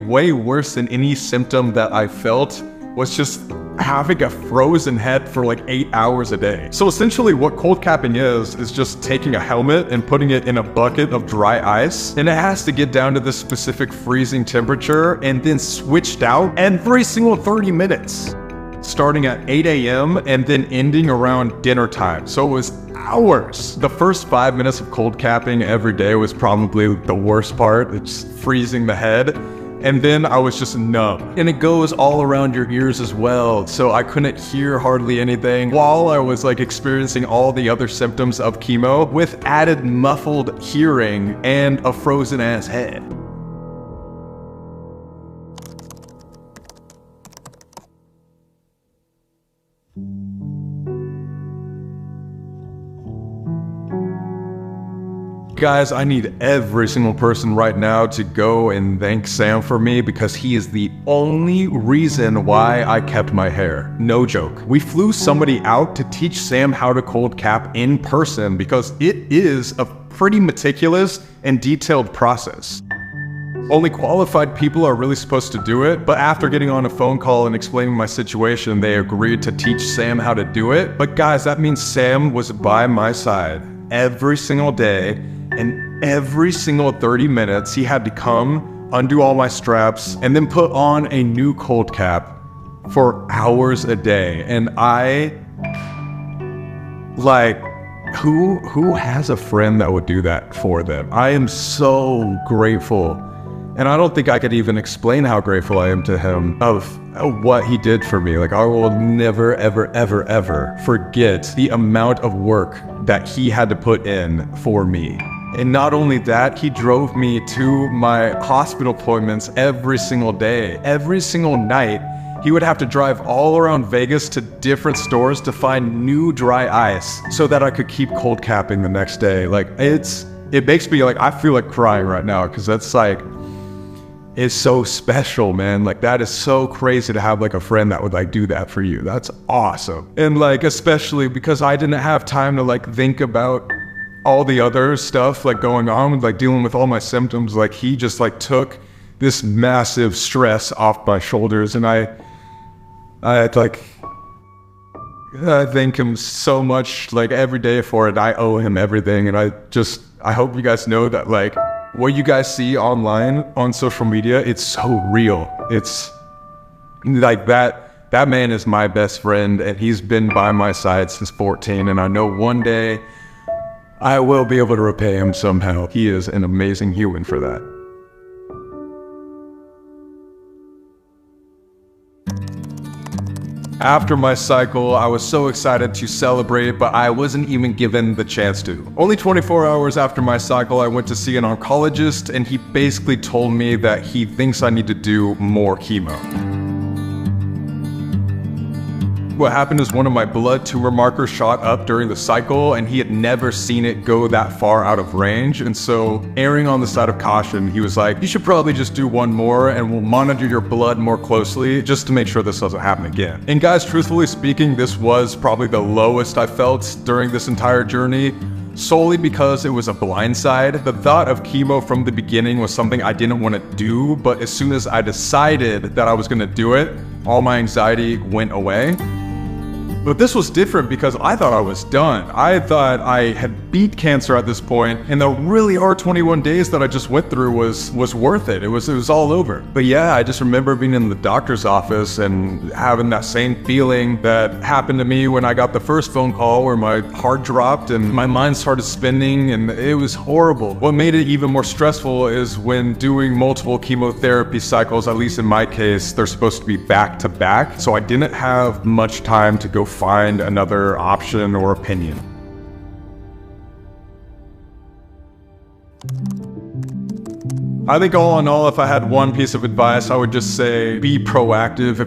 Way worse than any symptom that I felt was just having a frozen head for like 8 hours a day. So essentially what cold capping is just taking a helmet and putting it in a bucket of dry ice, and it has to get down to this specific freezing temperature and then switched out every single 30 minutes, starting at 8 a.m. and then ending around dinner time. So it was hours. The first 5 minutes of cold capping every day was probably the worst part. It's freezing the head. And then I was just numb. And it goes all around your ears as well. So I couldn't hear hardly anything while I was like experiencing all the other symptoms of chemo with added muffled hearing and a frozen ass head. Guys, I need every single person right now to go and thank Sam for me, because he is the only reason why I kept my hair. No joke. We flew somebody out to teach Sam how to cold cap in person because it is a pretty meticulous and detailed process. Only qualified people are really supposed to do it, but after getting on a phone call and explaining my situation, they agreed to teach Sam how to do it. But guys, that means Sam was by my side every single day. And every single 30 minutes, he had to come, undo all my straps, and then put on a new cold cap for hours a day. And who has a friend that would do that for them? I am so grateful. And I don't think I could even explain how grateful I am to him of what he did for me. Like, I will never, ever, ever, ever forget the amount of work that he had to put in for me. And not only that, he drove me to my hospital appointments every single day. Every single night, he would have to drive all around Vegas to different stores to find new dry ice so that I could keep cold capping the next day. Like, it makes me like, I feel like crying right now, because that's like, it's so special, man. Like, that is so crazy to have like a friend that would like do that for you. That's awesome. And like, especially because I didn't have time to like think about all the other stuff like going on with like dealing with all my symptoms. Like, he just like took this massive stress off my shoulders, and I thank him so much like every day for it. I owe him everything. And I hope you guys know that like what you guys see online on social media, it's so real. It's like that man is my best friend, and he's been by my side since 14, and I know one day I will be able to repay him somehow. He is an amazing human for that. After my cycle, I was so excited to celebrate, but I wasn't even given the chance to. Only 24 hours after my cycle, I went to see an oncologist, and he basically told me that he thinks I need to do more chemo. What happened is one of my blood tumor markers shot up during the cycle, and he had never seen it go that far out of range. And so, erring on the side of caution, he was like, you should probably just do one more, and we'll monitor your blood more closely just to make sure this doesn't happen again. And guys, truthfully speaking, this was probably the lowest I felt during this entire journey, solely because it was a blindside. The thought of chemo from the beginning was something I didn't want to do, but as soon as I decided that I was going to do it, all my anxiety went away. But this was different because I thought I was done. I thought I had beat cancer at this point, and the really hard 21 days that I just went through was worth it. It was all over. But yeah, I just remember being in the doctor's office and having that same feeling that happened to me when I got the first phone call, where my heart dropped and my mind started spinning, and it was horrible. What made it even more stressful is when doing multiple chemotherapy cycles, at least in my case, they're supposed to be back to back. So I didn't have much time to go find another option or opinion. I think all in all, if I had one piece of advice, I would just say be proactive.